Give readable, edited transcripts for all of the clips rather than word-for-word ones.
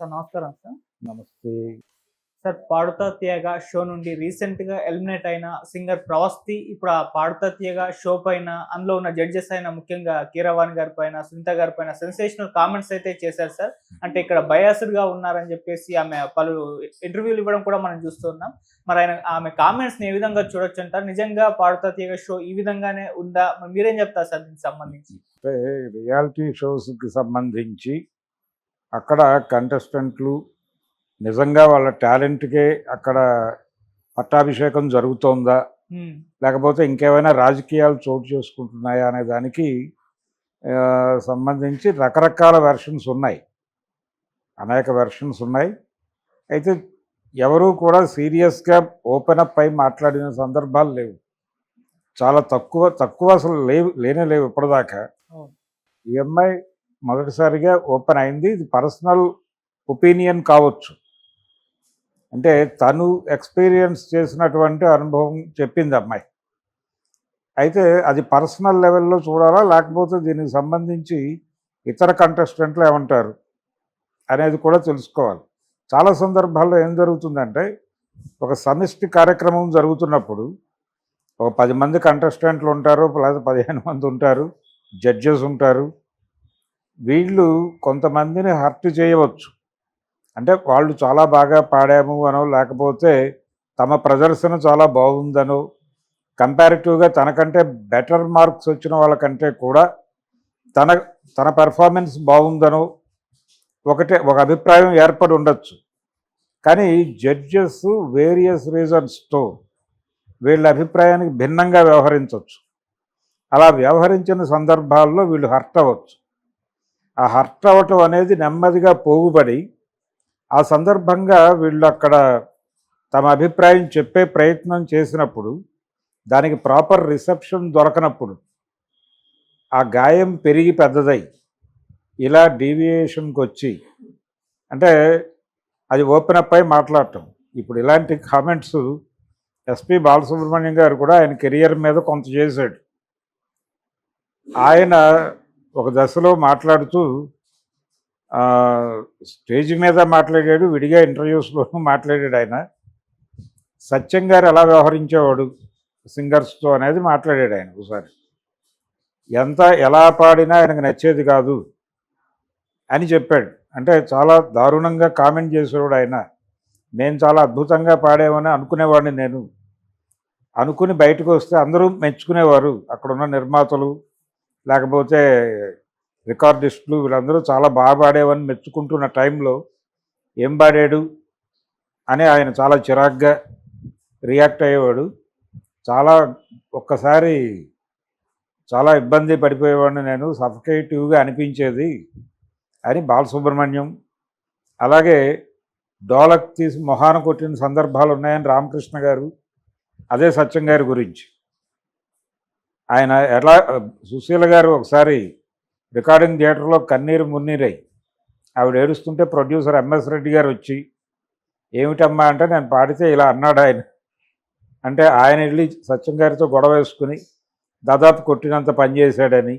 Sir నమస్కారం sir. నమస్తే. Sir 'పాడుతా తీయగా' షో నుండి రీసెంట్‌గా ఎలిమినేట్ అయిన సింగర్ 'ప్రవస్తి' ఇప్పుడు ఆ 'పాడుతా తీయగా' షో పైన అందులో ఉన్న జడ్జెస్ అయిన ముఖ్యంగా కీరవాణి గారి పైన, సునీత గారి పైన సెన్సేషనల్ కామెంట్స్ అయితే చేశారు సార్. అంటే ఇక్కడ బయాస్డ్‌గా ఉన్నారని చెప్పేసి ఆమె పలు ఇంటర్వ్యూలు ఇవ్వడం కూడా మనం చూస్తున్నాం. మరి ఆమె కామెంట్స్‌ని ఏ విధంగా చూడొచ్చంటారు? నిజంగా 'పాడుతా తీయగా' షో ఈ విధంగానే ఉందా? మరి మీరేం చెప్తారు సార్ దీనికి సంబంధించి? అంటే రియాలిటీ షోస్‌కి సంబంధించి అక్కడ కంటెస్టెంట్లు నిజంగా వాళ్ళ టాలెంట్‌కే అక్కడ పట్టాభిషేకం జరుగుతోందా? హ్మ్. లేకపోతే ఇంకేమైనా రాజకీయాలు చోటు చేసుకుంటున్నాయా అనే దానికి సంబంధించి రకరకాల వెర్షన్స్ ఉన్నాయి. అనేక వెర్షన్స్ ఉన్నాయి. అయితే ఎవరూ కూడా సీరియస్‌గా ఓపెన్ అప్ అయి మాట్లాడిన సందర్భాలు లేవు. చాలా తక్కువ అసలు లేవు ఇప్పటిదాకా. అవును. ఈ అమ్మాయి మొదటిసారిగా ఓపెన్ అయింది. ఇది పర్సనల్ ఒపీనియన్ కావచ్చు. అంటే తను ఎక్స్పీరియన్స్ చేసినటువంటి అనుభవం చెప్పింది అమ్మాయి. అయితే అది పర్సనల్ లెవెల్లో చూడాలా, లేకపోతే దీనికి సంబంధించి ఇతర కంటెస్టెంట్లు ఏమంటారు అనేది కూడా తెలుసుకోవాలి. చాలా సందర్భాల్లో ఏం జరుగుతుందంటే, ఒక సమిష్టి కార్యక్రమం జరుగుతున్నప్పుడు ఒక 10 మంది కంటెస్టెంట్లు ఉంటారు, లేదా 15 మంది ఉంటారు, జడ్జెస్ ఉంటారు. వీళ్ళు కొంతమందిని హర్ట్ చేయవచ్చు. అంటే వాళ్ళు చాలా బాగా పాడాము అనో, లేకపోతే తమ ప్రదర్శన చాలా బాగుందనో, కంపారిటివ్గా తనకంటే బెటర్ మార్క్స్ వచ్చిన వాళ్ళకంటే కూడా తన తన పెర్ఫార్మెన్స్ బాగుందనో ఒక అభిప్రాయం ఏర్పడి ఉండొచ్చు. కానీ జడ్జెస్ వేరియస్ రీజన్స్తో వీళ్ళ అభిప్రాయానికి భిన్నంగా వ్యవహరించవచ్చు. అలా వ్యవహరించిన సందర్భాల్లో వీళ్ళు హర్ట్ అవ్వచ్చు. ఆ హర్ట్ అవ్వటం అనేది నెమ్మదిగా పోగుబడి ఆ సందర్భంగా వీళ్ళు అక్కడ తమ అభిప్రాయం చెప్పే ప్రయత్నం చేసినప్పుడు దానికి ప్రాపర్ రిసెప్షన్ దొరకనప్పుడు ఆ గాయం పెరిగి పెద్దదై ఇలా డీవియేషన్కి వచ్చి, అంటే అది ఓపెన్ అప్ అయి మాట్లాడటం. ఇప్పుడు ఇలాంటి కామెంట్స్ ఎస్పి బాలసుబ్రహ్మణ్యం గారు కూడా ఆయన కెరియర్ మీద కొంత చేశాడు. ఆయన ఒక దశలో మాట్లాడుతూ స్టేజ్ మీద మాట్లాడాడు, విడిగా ఇంటర్వ్యూస్లోనూ మాట్లాడాడు. ఆయన సత్యం గారు ఎలా వ్యవహరించేవాడు సింగర్స్తో అనేది మాట్లాడాడు ఆయన ఒకసారి. ఎలా పాడినా ఆయనకు నచ్చేది కాదు అని చెప్పాడు. అంటే చాలా దారుణంగా కామెంట్ చేసేవాడు ఆయన. నేను చాలా అద్భుతంగా పాడేమని అనుకునేవాడిని, నేను అనుకుని బయటకు వస్తే అందరూ మెచ్చుకునేవారు. అక్కడున్న నిర్మాతలు, లేకపోతే రికార్డిస్టులు, వీళ్ళందరూ చాలా బాగా పాడేవని మెచ్చుకుంటున్న టైంలో ఏం పాడాడు అని ఆయన చాలా చిరాగ్గా రియాక్ట్ అయ్యేవాడు. ఒక్కసారి చాలా ఇబ్బంది పడిపోయేవాడిని, నేను సఫకేటివ్గా అనిపించేది అని బాలసుబ్రహ్మణ్యం. అలాగే డోలక్ తీసి మొహాన కొట్టిన సందర్భాలు ఉన్నాయని రామకృష్ణ గారు. అదే సత్యం గారి గురించి ఆయన సుశీల గారు ఒకసారి రికార్డింగ్ థియేటర్లో కన్నీరు మున్నీరై ఆవిడ ఏడుస్తుంటే ప్రొడ్యూసర్ ఎంఎస్ రెడ్డి గారు వచ్చి, ఏమిటమ్మా అంటే, నేను పాడితే ఇలా అన్నాడు ఆయన అంటే, ఆయన వెళ్ళి సత్యం గారితో గొడవ వేసుకుని దాదాపు కొట్టినంత పనిచేశాడని,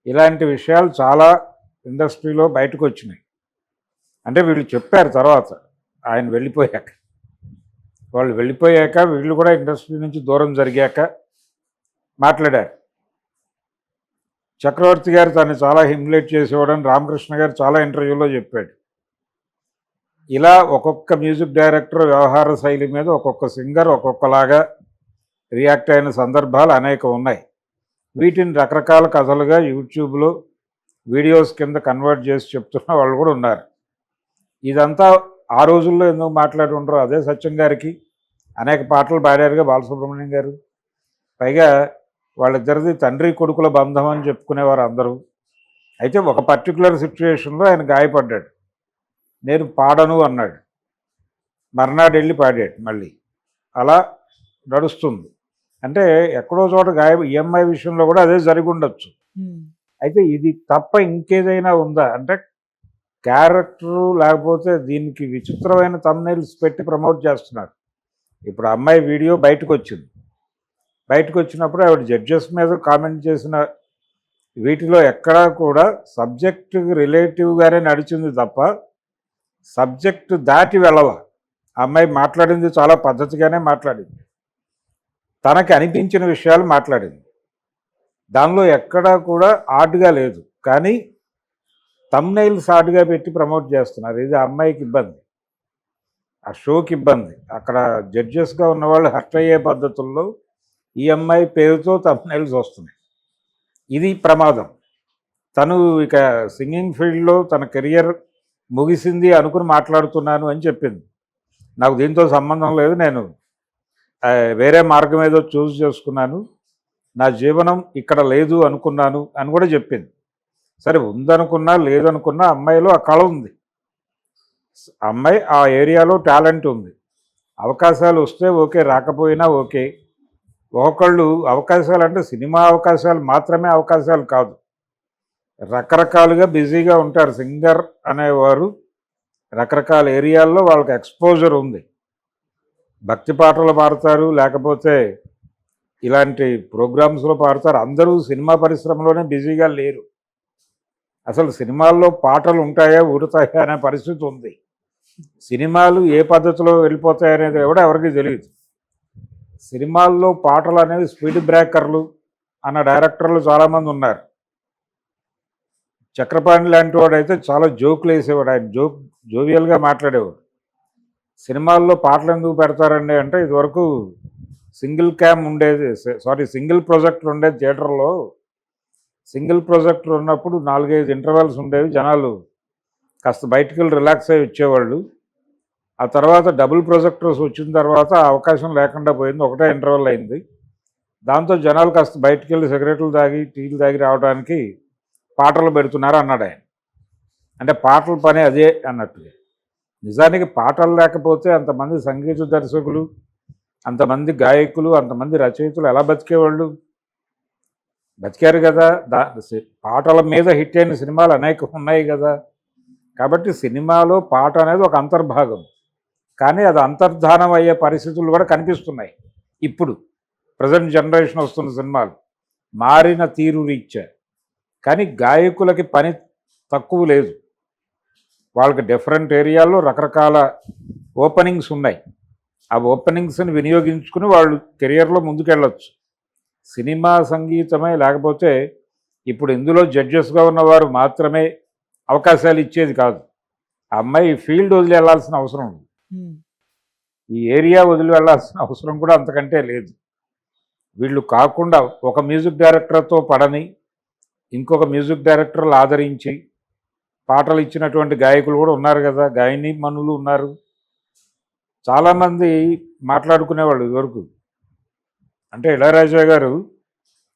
ఇలాంటి విషయాలు చాలా ఇండస్ట్రీలో బయటకు వచ్చినాయి. అంటే వీళ్ళు చెప్పారు తర్వాత, ఆయన వెళ్ళిపోయాక, వాళ్ళు వెళ్ళిపోయాక వీళ్ళు కూడా ఇండస్ట్రీ నుంచి దూరం జరిగాక మాట్లాడారు. చక్రవర్తి గారు తను చాలా హిమ్యులేట్ చేసేవాడని రామకృష్ణ గారు చాలా ఇంటర్వ్యూలో చెప్పాడు. ఇలా ఒక్కొక్క మ్యూజిక్ డైరెక్టర్ వ్యవహార శైలి మీద ఒక్కొక్క సింగర్ ఒక్కొక్కలాగా రియాక్ట్ అయిన సందర్భాలు అనేక ఉన్నాయి. వీటిని రకరకాల కథలుగా యూట్యూబ్లో వీడియోస్ కింద కన్వర్ట్ చేసి చెప్తున్న వాళ్ళు కూడా ఉన్నారు. ఇదంతా ఆ రోజుల్లో ఎందుకు మాట్లాడి ఉండరు? అదే సత్యం గారికి అనేక పాటలు పాడారుగా బాలసుబ్రహ్మణ్యం గారు. పైగా వాళ్ళిద్దరిది తండ్రి కొడుకుల బంధం అని చెప్పుకునేవారు అందరూ. అయితే ఒక పర్టికులర్ సిచ్యువేషన్లో ఆయన గాయపడ్డాడు, నేను పాడను అన్నాడు. మర్నాడు వెళ్ళి పాడాడు మళ్ళీ. అలా నడుస్తుంది. అంటే ఎక్కడో చోట ఈఎంఐ విషయంలో కూడా అదే జరిగి ఉండొచ్చు. అయితే ఇది తప్ప ఇంకేదైనా ఉందా అంటే, క్యారెక్టరు లేకపోతే దీనికి విచిత్రమైన థంబ్నెయిల్స్ పెట్టి ప్రమోట్ చేస్తున్నారు. ఇప్పుడు అమ్మాయి వీడియో బయటకు వచ్చినప్పుడు ఆవిడ జడ్జెస్ మీద కామెంట్ చేసిన వీటిలో ఎక్కడా కూడా సబ్జెక్ట్ రిలేటివ్గానే నడిచింది తప్ప సబ్జెక్టు దాటి వెళ్ళాల. ఆ అమ్మాయి మాట్లాడింది చాలా పద్ధతిగానే మాట్లాడింది, తనకి అనిపించిన విషయాలు మాట్లాడింది, దానిలో ఎక్కడా కూడా ఆర్ట్గా లేదు. కానీ థంబ్నెయిల్స్ ఆర్ట్గా పెట్టి ప్రమోట్ చేస్తున్నారు. ఇది ఆ అమ్మాయికి ఇబ్బంది, ఆ షోకి ఇబ్బంది. అక్కడ జడ్జెస్గా ఉన్నవాళ్ళు హర్ట్ అయ్యే పద్ధతుల్లో ఈ అమ్మాయి పేరుతో థంబ్నెయిల్స్ వస్తున్నాయి. ఇది ప్రమాదం. తను ఇక సింగింగ్ ఫీల్డ్లో తన కెరియర్ ముగిసింది అనుకుని మాట్లాడుతున్నాను అని చెప్పింది. నాకు దీంతో సంబంధం లేదు, నేను వేరే మార్గం ఏదో చూస్ చేసుకున్నాను, నా జీవనం ఇక్కడ లేదు అనుకున్నాను అని కూడా చెప్పింది. సరే, ఉందనుకున్నా లేదనుకున్నా అమ్మాయిలో ఆ కళ ఉంది, అమ్మాయి ఆ ఏరియాలో టాలెంట్ ఉంది. అవకాశాలు వస్తే ఓకే, రాకపోయినా ఓకే. ఒకళ్ళు అవకాశాలు అంటే సినిమా అవకాశాలు మాత్రమే అవకాశాలు కాదు, రకరకాలుగా బిజీగా ఉంటారు. సింగర్ అనేవారు రకరకాల ఏరియాల్లో వాళ్ళకి ఎక్స్పోజర్ ఉంది. భక్తి పాటలు పాడతారు, లేకపోతే ఇలాంటి ప్రోగ్రామ్స్లో పాడతారు. అందరూ సినిమా పరిశ్రమలోనే బిజీగా లేరు. అసలు సినిమాల్లో పాటలు ఉంటాయా ఊరుతాయా అనే పరిస్థితి ఉంది. సినిమాలు ఏ పద్ధతిలో వెళ్ళిపోతాయనేది కూడా ఎవరికి తెలియదు. సినిమాల్లో పాటలు అనేవి స్పీడ్ బ్రేకర్లు అన్న డైరెక్టర్లు చాలామంది ఉన్నారు. చక్రపాణి లాంటి వాడు అయితే చాలా జోకులు వేసేవాడు, ఆయన జోవియల్గా మాట్లాడేవాడు. సినిమాల్లో పాటలు ఎందుకు పెడతారండి అంటే, ఇదివరకు సింగిల్ క్యామ్ ఉండేది, సింగిల్ ప్రొజెక్టర్ ఉండేది థియేటర్లో. సింగిల్ ప్రొజెక్టర్ ఉన్నప్పుడు 4-5 ఇంటర్వెల్స్ ఉండేవి, జనాలు కాస్త బయటికి వెళ్ళి రిలాక్స్ అయ్యి వచ్చేవాళ్ళు. ఆ తర్వాత డబుల్ ప్రొజెక్టర్స్ వచ్చిన తర్వాత అవకాశం లేకుండా పోయింది, ఒకటే ఇంటర్వెల్ అయింది. దాంతో జనాలు కాస్త బయటికి వెళ్ళి సిగరెట్లు తాగి టీలు తాగి రావడానికి పాటలు పెడుతున్నారు అన్నాడు ఆయన. అంటే పాటల పని అదే అన్నట్టుగా. నిజానికి పాటలు లేకపోతే అంతమంది సంగీత దర్శకులు, అంతమంది గాయకులు, అంతమంది రచయితలు ఎలా బతికేవాళ్ళు? బతికారు కదా. పాటల మీద హిట్ అయిన సినిమాలు అనేక ఉన్నాయి కదా. కాబట్టి సినిమాలో పాట అనేది ఒక అంతర్భాగం, కానీ అది అంతర్ధానం అయ్యే పరిస్థితులు కూడా కనిపిస్తున్నాయి. ఇప్పుడు ప్రజెంట్ జనరేషన్ వస్తున్న సినిమాలు మారిన తీరు రీత్యా. కానీ గాయకులకి పని తక్కువ లేదు, వాళ్ళకి డిఫరెంట్ ఏరియాల్లో రకరకాల ఓపెనింగ్స్ ఉన్నాయి. ఆ ఓపెనింగ్స్ని వినియోగించుకుని వాళ్ళు కెరియర్లో ముందుకెళ్ళొచ్చు. సినిమా సంగీతమే లేకపోతే ఇప్పుడు ఇందులో జడ్జెస్గా ఉన్నవారు మాత్రమే అవకాశాలు ఇచ్చేది కాదు. ఆ అమ్మాయి ఫీల్డ్ వదిలి వెళ్ళాల్సిన అవసరం ఉంది, ఈ ఏరియా వదిలి వెళ్ళాల్సిన అవసరం కూడా అంతకంటే లేదు. వీళ్ళు కాకుండా ఒక మ్యూజిక్ డైరెక్టర్తో పడని ఇంకొక మ్యూజిక్ డైరెక్టర్లు ఆదరించి పాటలు ఇచ్చినటువంటి గాయకులు కూడా ఉన్నారు కదా, గాయని మనులు ఉన్నారు. చాలామంది మాట్లాడుకునేవాళ్ళు ఇదివరకు. అంటే ఇళయరాజా గారు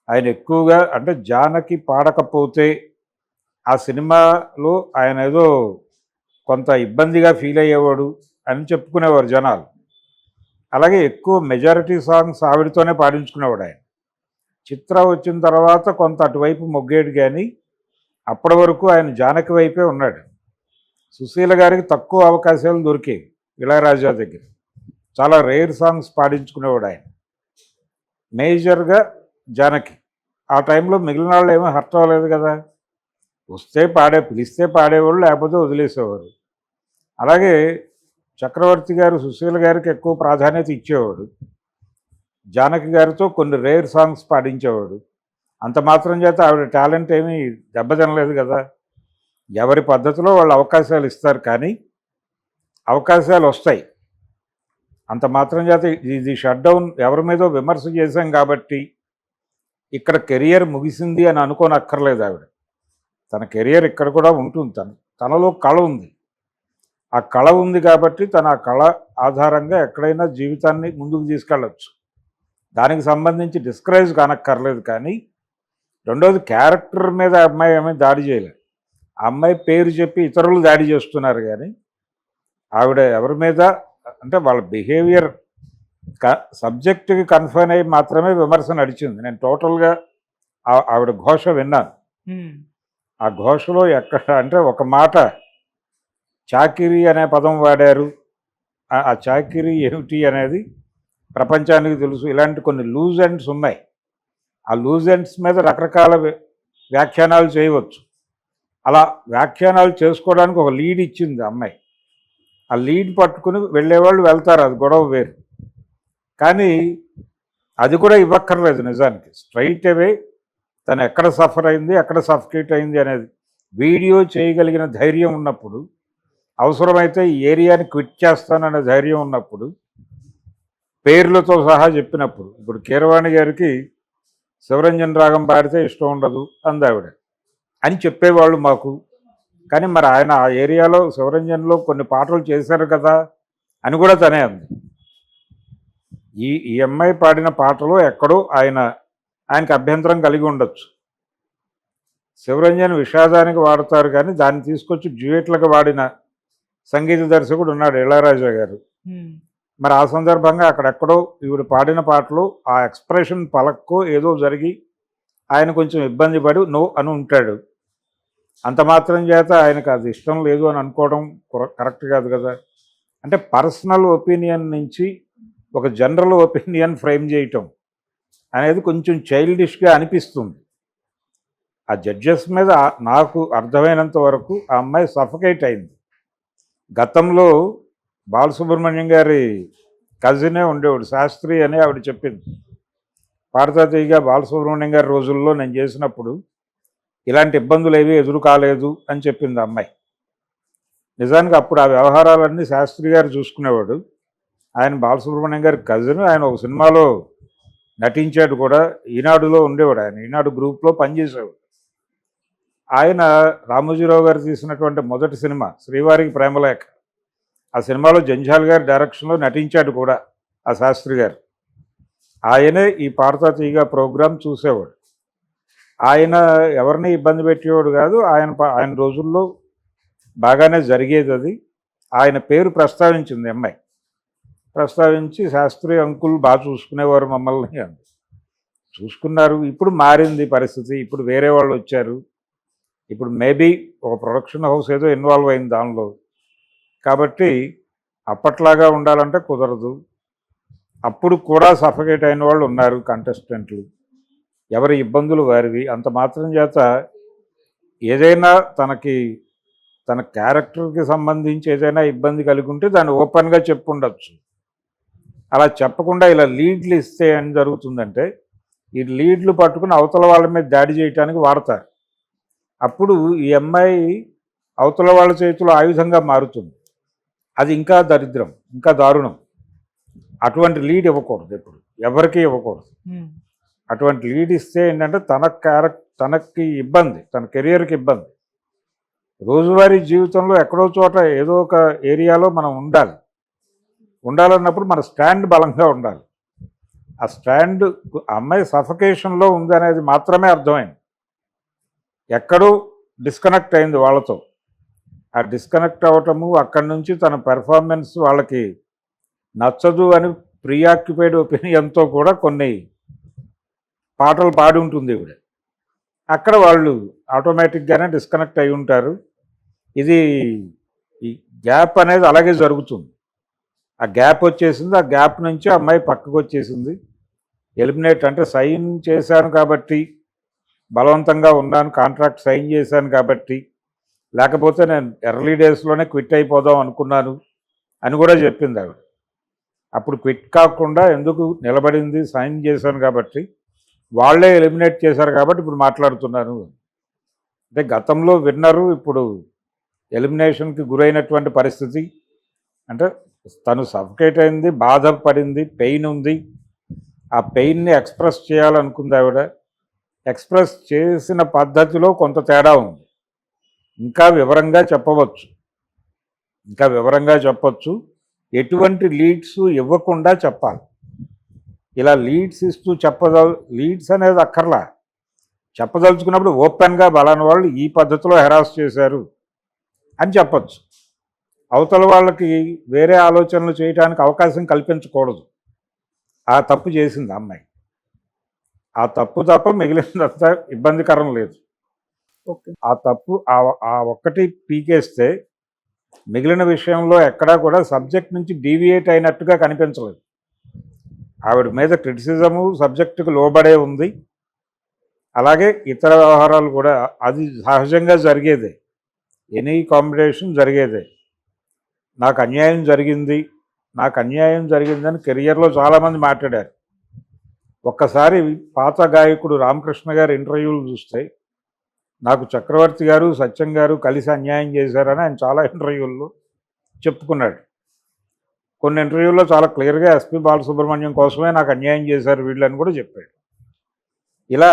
ఆయన ఎక్కువగా అంటే జానకి పాడకపోతే ఆ సినిమాలో ఆయన ఏదో కొంత ఇబ్బందిగా ఫీల్ అయ్యేవాడు అని చెప్పుకునేవారు జనాలు. అలాగే ఎక్కువ మెజారిటీ సాంగ్స్ ఆవిడతోనే పాడించుకునేవాడు ఆయన. చిత్ర వచ్చిన తర్వాత కొంత అటువైపు మొగ్గేడు, కానీ అప్పటి వరకు ఆయన జానకి వైపే ఉన్నాడు. సుశీల గారికి తక్కువ అవకాశాలు దొరికేవి ఇళయరాజా దగ్గర, చాలా రేర్ సాంగ్స్ పాడించుకునేవాడు ఆయన. మేజర్గా జానకి. ఆ టైంలో మిగిలిన వాళ్ళు ఏమీ హర్ట్ అవ్వలేదు కదా, వస్తే పిలిస్తే పాడేవాళ్ళు, లేకపోతే వదిలేసేవారు. అలాగే చక్రవర్తి గారు సుశీల గారికి ఎక్కువ ప్రాధాన్యత ఇచ్చేవాడు, జానకి గారితో కొన్ని రేర్ సాంగ్స్ పాడించేవాడు. అంత మాత్రం చేత ఆవిడ టాలెంట్ ఏమీ దెబ్బతినలేదు కదా. ఎవరి పద్ధతిలో వాళ్ళు అవకాశాలు ఇస్తారు, కానీ అవకాశాలు వస్తాయి. అంత మాత్రం చేత ఇది షట్ డౌన్ ఎవరి మీదో విమర్శ చేశాం కాబట్టి ఇక్కడ కెరియర్ ముగిసింది అని అనుకోనక్కర్లేదు ఆవిడ. తన కెరియర్ ఇక్కడ కూడా ఉంటుంది, తనలో కళ ఉంది. ఆ కళ ఉంది కాబట్టి తన ఆ కళ ఆధారంగా ఎక్కడైనా జీవితాన్ని ముందుకు తీసుకెళ్ళచ్చు. దానికి సంబంధించి డిస్కరేజ్ కానక్కర్లేదు. కానీ రెండోది, క్యారెక్టర్ మీద అమ్మాయి ఏమీ దాడి చేయలేదు. ఆ అమ్మాయి పేరు చెప్పి ఇతరులు దాడి చేస్తున్నారు, కానీ ఆవిడ ఎవరి మీద అంటే వాళ్ళ బిహేవియర్ సబ్జెక్టుకి కన్ఫైన్ అయ్యి మాత్రమే విమర్శ నడిచింది. నేను టోటల్గా ఆవిడ ఘోష విన్నాను. ఆ ఘోషలో ఎక్కడ అంటే ఒక మాట చాకిరీ అనే పదం వాడారు. ఆ చాకిరీ ఏమిటి అనేది ప్రపంచానికి తెలుసు. ఇలాంటి కొన్ని లూజ్ ఎండ్స్ ఉన్నాయి. ఆ లూజ్ ఎండ్స్ మీద రకరకాల వ్యాఖ్యానాలు చేయవచ్చు. అలా వ్యాఖ్యానాలు చేసుకోవడానికి ఒక లీడ్ ఇచ్చింది అమ్మాయి. ఆ లీడ్ పట్టుకుని వెళ్ళేవాళ్ళు వెళ్తారు, అది గొడవ వేరు. కానీ అది కూడా ఇవ్వక్కర్లేదు నిజానికి. స్ట్రైట్ అవే తను ఎక్కడ సఫర్ అయింది, ఎక్కడ సఫకేట్ అయింది అనేది వీడియో చేయగలిగిన ధైర్యం ఉన్నప్పుడు, అవసరమైతే ఈ ఏరియాని క్విట్ చేస్తాననే ధైర్యం ఉన్నప్పుడు, పేర్లతో సహా చెప్పినప్పుడు, ఇప్పుడు కీరవాణి గారికి శివరంజన్ రాగం పాడితే ఇష్టం ఉండదు అందావిడ అని చెప్పేవాళ్ళు మాకు. కానీ మరి ఆయన ఆ ఏరియాలో శివరంజన్లో కొన్ని పాటలు చేశారు కదా అని కూడా తనే అంది. ఈ అమ్మాయి పాడిన పాటలో ఎక్కడో ఆయనకి అభ్యంతరం కలిగి ఉండొచ్చు. శివరంజన్ విషాదానికి వాడతారు, కానీ దాన్ని తీసుకొచ్చి డ్యూయెట్లకు వాడిన సంగీత దర్శకుడు ఉన్నాడు, ఇళయరాజా గారు. మరి ఆ సందర్భంగా అక్కడెక్కడో ఈవిడ పాడిన పాటలో ఆ ఎక్స్ప్రెషన్ పలక్కో ఏదో జరిగి ఆయన కొంచెం ఇబ్బంది పడి నో అని ఉంటాడు. అంత మాత్రం చేత ఆయనకు అది ఇష్టం లేదు అని అనుకోవడం కరెక్ట్ కాదు కదా. అంటే పర్సనల్ ఒపీనియన్ నుంచి ఒక జనరల్ ఒపీనియన్ ఫ్రేమ్ చేయటం అనేది కొంచెం చైల్డిష్గా అనిపిస్తుంది. ఆ జడ్జెస్ మీద నాకు అర్థమైనంత వరకు ఆ అమ్మాయి సఫకేట్ అయింది. గతంలో బాలసుబ్రహ్మణ్యం గారి కజినే ఉండేవాడు శాస్త్రి అని ఆవిడ చెప్పింది. పాడతాతీగా బాలసుబ్రహ్మణ్యం గారి రోజుల్లో నేను చేసినప్పుడు ఇలాంటి ఇబ్బందులు ఏవి ఎదురు కాలేదు అని చెప్పింది అమ్మాయి. నిజానికి అప్పుడు ఆ వ్యవహారాలన్నీ శాస్త్రి గారు చూసుకునేవాడు. ఆయన బాలసుబ్రహ్మణ్యం గారి కజిన్, ఆయన ఒక సినిమాలో నటించాడు కూడా, ఈనాడులో ఉండేవాడు, ఆయన ఈనాడు గ్రూప్లో పనిచేసేవాడు. ఆయన రామోజీరావు గారు తీసినటువంటి మొదటి సినిమా శ్రీవారికి ప్రేమలేఖ, ఆ సినిమాలో జంజాల్ గారి డైరెక్షన్లో నటించాడు కూడా ఆ శాస్త్రి గారు. ఆయనే ఈ పాడతా తీగ ప్రోగ్రాం చూసేవాడు. ఆయన ఎవరిని ఇబ్బంది పెట్టేవాడు కాదు. ఆయన రోజుల్లో బాగానే జరిగేది అది. ఆయన పేరు ప్రస్తావించింది అమ్మాయి, ప్రస్తావించి శాస్త్రి అంకుల్ బాగా చూసుకునేవారు మమ్మల్ని అని. చూసుకున్నారు. ఇప్పుడు మారింది పరిస్థితి, ఇప్పుడు వేరే వాళ్ళు వచ్చారు. ఇప్పుడు మేబీ ఒక ప్రొడక్షన్ హౌస్ ఏదో ఇన్వాల్వ్ అయింది దానిలో. కాబట్టి అప్పట్లాగా ఉండాలంటే కుదరదు. అప్పుడు కూడా సఫకేట్ అయిన వాళ్ళు ఉన్నారు కంటెస్టెంట్లు, ఎవరి ఇబ్బందులు వారివి. అంత మాత్రం చేత ఏదైనా తన క్యారెక్టర్కి సంబంధించి ఏదైనా ఇబ్బంది కలిగి ఉంటే దాన్ని ఓపెన్గా చెప్పుండొచ్చు. అలా చెప్పకుండా ఇలా లీడ్లు ఇస్తే ఏం జరుగుతుందంటే, ఈ లీడ్లు పట్టుకుని అవతల వాళ్ళ మీద దాడి చేయడానికి వాడతారు. అప్పుడు ఈ అమ్మాయి అవతల వాళ్ళ చేతిలో ఆయుధంగా మారుతుంది. అది ఇంకా దరిద్రం, ఇంకా దారుణం. అటువంటి లీడ్ ఇవ్వకూడదు, ఎప్పుడు ఎవరికి ఇవ్వకూడదు. అటువంటి లీడ్ ఇస్తే ఏంటంటే తనకి ఇబ్బంది, తన కెరియర్కి ఇబ్బంది. రోజువారీ జీవితంలో ఎక్కడో చోట ఏదో ఒక ఏరియాలో మనం ఉండాలన్నప్పుడు మన స్టాండ్ బలంగా ఉండాలి. ఆ స్టాండ్ అమ్మాయి సఫకేషన్లో ఉందనేది మాత్రమే అర్థమైంది. ఎక్కడో డిస్కనెక్ట్ అయింది వాళ్ళతో. ఆ డిస్కనెక్ట్ అవ్వటము, అక్కడి నుంచి తన పెర్ఫార్మెన్స్ వాళ్ళకి నచ్చదు అని ప్రీఆక్యుపైడ్ ఒపీనియన్తో కూడా కొన్ని పాటలు పాడి ఉంటుంది ఇవిడ. అక్కడ వాళ్ళు ఆటోమేటిక్గానే డిస్కనెక్ట్ అయి ఉంటారు. ఈ గ్యాప్ అనేది అలాగే జరుగుతుంది. ఆ గ్యాప్ వచ్చేసింది. ఆ గ్యాప్ నుంచి అమ్మాయి పక్కకు వచ్చేసింది. ఎలిమినేట్ అంటే సైన్ చేశాను కాబట్టి, బలవంతంగా ఉన్నాను, కాంట్రాక్ట్ సైన్ చేశాను కాబట్టి, లేకపోతే నేను ఎర్లీ డేస్లోనే క్విట్ అయిపోదాం అనుకున్నాను అని కూడా చెప్పింది ఆవిడ. అప్పుడు క్విట్ కాకుండా ఎందుకు నిలబడింది, సైన్ చేశాను కాబట్టి, వాళ్ళే ఎలిమినేట్ చేశారు కాబట్టి ఇప్పుడు మాట్లాడుతున్నాను. అంటే గతంలో విన్నరు, ఇప్పుడు ఎలిమినేషన్కి గురైనటువంటి పరిస్థితి. అంటే తను సఫకేట్ అయింది, బాధపడింది, పెయిన్ ఉంది. ఆ పెయిన్ని ఎక్స్ప్రెస్ చేయాలనుకుంది ఆవిడ. ఎక్స్ప్రెస్ చేసిన పద్ధతిలో కొంత తేడా ఉంది. ఇంకా వివరంగా చెప్పవచ్చు. ఎటువంటి లీడ్స్ ఇవ్వకుండా చెప్పాలి. ఇలా లీడ్స్ ఇస్తూ లీడ్స్ అనేది అక్కర్లా. చెప్పదలుచుకున్నప్పుడు ఓపెన్గా బలాని వాళ్ళు ఈ పద్ధతిలో హెరాస్ చేశారు అని చెప్పచ్చు. అవతల వాళ్ళకి వేరే ఆలోచనలు చేయడానికి అవకాశం కల్పించకూడదు. ఆ తప్పు చేసింది అమ్మాయి. ఆ తప్పు తప్ప మిగిలినంతా ఇబ్బందికరం లేదు. ఆ తప్పు ఆ ఒక్కటి పీకేస్తే మిగిలిన విషయంలో ఎక్కడా కూడా సబ్జెక్ట్ నుంచి డీవియేట్ అయినట్టుగా కనిపించలేదు. ఆవిడ మీద క్రిటిసిజము సబ్జెక్టుకు లోబడే ఉంది. అలాగే ఇతర వ్యవహారాలు కూడా అది సహజంగా జరిగేదే, ఎనీ కాంబినేషన్ జరిగేదే. నాకు అన్యాయం జరిగింది, నాకు అన్యాయం జరిగిందని కెరియర్లో చాలామంది మాట్లాడారు. ఒక్కసారి పాత గాయకుడు రామకృష్ణ గారి ఇంటర్వ్యూలు చూస్తే నాకు చక్రవర్తి గారు, సత్యం గారు కలిసి అన్యాయం చేశారని ఆయన చాలా ఇంటర్వ్యూల్లో చెప్పుకున్నాడు. కొన్ని ఇంటర్వ్యూల్లో చాలా క్లియర్గా ఎస్పి బాలసుబ్రహ్మణ్యం కోసమే నాకు అన్యాయం చేశారు వీళ్ళని కూడా చెప్పాడు. ఇలా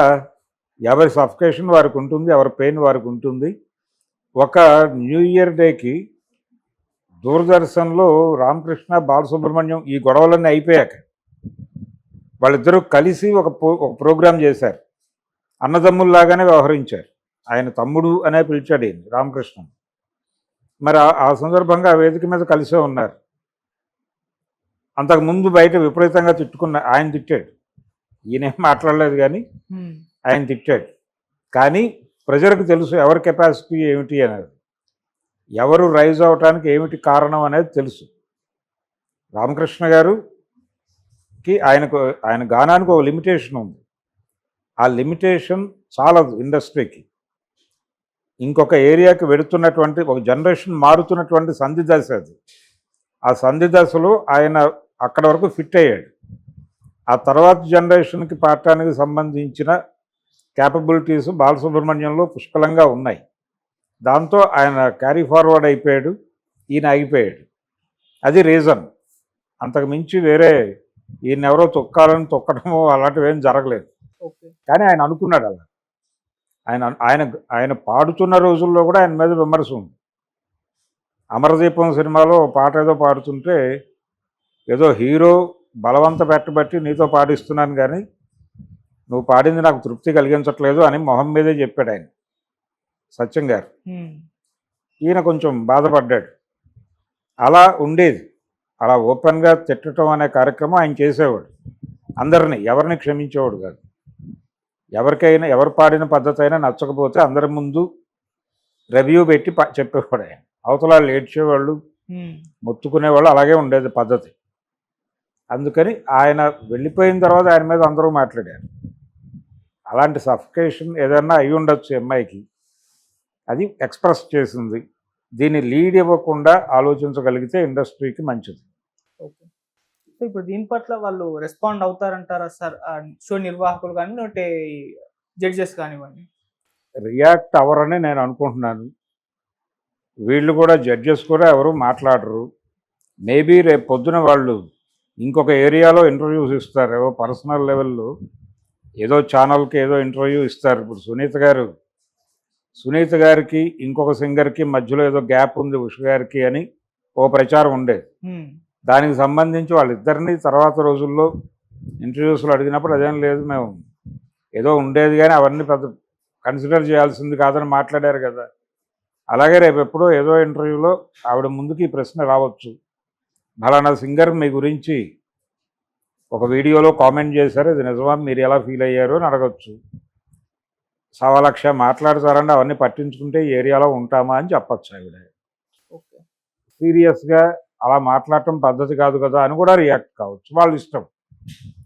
ఎవరి సఫికేషన్ వారికి ఉంటుంది, ఎవరి పెయిన్ వారికి ఉంటుంది. ఒక న్యూ ఇయర్ డేకి దూరదర్శన్లో రామకృష్ణ, బాలసుబ్రహ్మణ్యం ఈ గొడవలన్నీ అయిపోయాక వాళ్ళిద్దరూ కలిసి ఒక ప్రోగ్రాం చేశారు. అన్నదమ్ముల్లాగానే వ్యవహరించారు. ఆయన తమ్ముడు అనే పిలిచాడు ఈయన రామకృష్ణ. మరి ఆ సందర్భంగా ఆ వేదిక మీద కలిసే ఉన్నారు. అంతకుముందు బయట విపరీతంగా ఆయన తిట్టాడు. ఈయనేం మాట్లాడలేదు కానీ ఆయన తిట్టాడు. కానీ ప్రజలకు తెలుసు ఎవరి కెపాసిటీ ఏమిటి అనేది, ఎవరు రైజ్ అవటానికి ఏమిటి కారణం అనేది తెలుసు. రామకృష్ణ గారుకి ఆయన గానానికి ఒక లిమిటేషన్ ఉంది. ఆ లిమిటేషన్ చాలదు ఇండస్ట్రీకి. ఇంకొక ఏరియాకి వెళుతున్నటువంటి ఒక జనరేషన్ మారుతున్నటువంటి సంధి దశ అది. ఆ సంధి దశలో ఆయన అక్కడ వరకు ఫిట్ అయ్యాడు. ఆ తర్వాత జనరేషన్కి పాడటానికి సంబంధించిన క్యాపబిలిటీస్ బాలసుబ్రహ్మణ్యంలో పుష్కలంగా ఉన్నాయి. దాంతో ఆయన క్యారీ ఫార్వర్డ్ అయిపోయాడు, ఈయన ఆగిపోయాడు. అది రీజన్. అంతకు మించి వేరే ఈయన ఎవరో తొక్కడమో అలాంటివి ఏం జరగలేదు. కానీ ఆయన అనుకున్నాడు అలా. ఆయన పాడుతున్న రోజుల్లో కూడా ఆయన మీద విమర్శ ఉంది. అమరదీపం సినిమాలో పాట ఏదో పాడుతుంటే ఏదో హీరో బలవంత పెట్టబట్టి నీతో పాడిస్తున్నాను కానీ నువ్వు పాడింది నాకు తృప్తి కలిగించట్లేదు అని మొహం మీదే చెప్పాడు ఆయన, సత్యం గారు. ఈయన కొంచెం బాధపడ్డాడు. అలా ఉండేది. అలా ఓపెన్గా తిట్టడం అనే కార్యక్రమం ఆయన చేసేవాడు. అందరినీ, ఎవరిని క్షమించేవాడు కాదు. ఎవరికైనా ఎవరు పాడిన పద్ధతి అయినా నచ్చకపోతే అందరి ముందు రివ్యూ పెట్టి చెప్పేవాడు ఆయన. అవతల వాళ్ళు ఏడ్చేవాళ్ళు, మొత్తుకునేవాళ్ళు, అలాగే ఉండేది పద్ధతి. అందుకని ఆయన వెళ్ళిపోయిన తర్వాత ఆయన మీద అందరూ మాట్లాడారు. అలాంటి సఫికేషన్ ఏదన్నా అయి ఉండొచ్చు అమ్మాయికి, అది ఎక్స్ప్రెస్ చేసింది. దీన్ని లీడ్ ఇవ్వకుండా ఆలోచించగలిగితే ఇండస్ట్రీకి మంచిది. ఓకే. సో ఇప్పుడు దీని పట్ల వాళ్ళు రెస్పాండ్ అవుతారంటారా సార్? షో నిర్వాహకులు కానీ జడ్జెస్ కానివ్వండి. రియాక్ట్ అవ్వరని నేను అనుకుంటున్నాను. వీళ్ళు కూడా, జడ్జెస్ కూడా ఎవరు మాట్లాడరు. మేబీ రేపు పొద్దున వాళ్ళు ఇంకొక ఏరియాలో ఇంటర్వ్యూస్ ఇస్తారు, ఏవో పర్సనల్ లెవెల్లో ఏదో ఛానల్కి ఏదో ఇంటర్వ్యూ ఇస్తారు. ఇప్పుడు సునీత గారికి ఇంకొక సింగర్కి మధ్యలో ఏదో గ్యాప్ ఉంది ఉష గారికి అని ఓ ప్రచారం ఉండేది. దానికి సంబంధించి వాళ్ళిద్దరినీ తర్వాత రోజుల్లో ఇంటర్వ్యూస్లో అడిగినప్పుడు అదేం లేదు, మేము ఏదో ఉండేది కానీ అవన్నీ పెద్ద కన్సిడర్ చేయాల్సింది కాదని మాట్లాడారు కదా. అలాగే రేపు ఎప్పుడో ఏదో ఇంటర్వ్యూలో ఆవిడ ముందుకి ఈ ప్రశ్న రావచ్చు, ఫలానా సింగర్ మీ గురించి ఒక వీడియోలో కామెంట్ చేశారు, ఇది నిజమా, మీరు ఎలా ఫీల్ అయ్యారు అని అడగచ్చు. 1,00,000 మాట్లాడతారండి, అవన్నీ పట్టించుకుంటే ఈ ఏరియాలో ఉంటామా అని చెప్పచ్చు ఆవిడ. సీరియస్గా అలా మాట్లాడటం పద్ధతి కాదు కదా అని కూడా రియాక్ట్ కావచ్చు, వాళ్ళ ఇష్టం.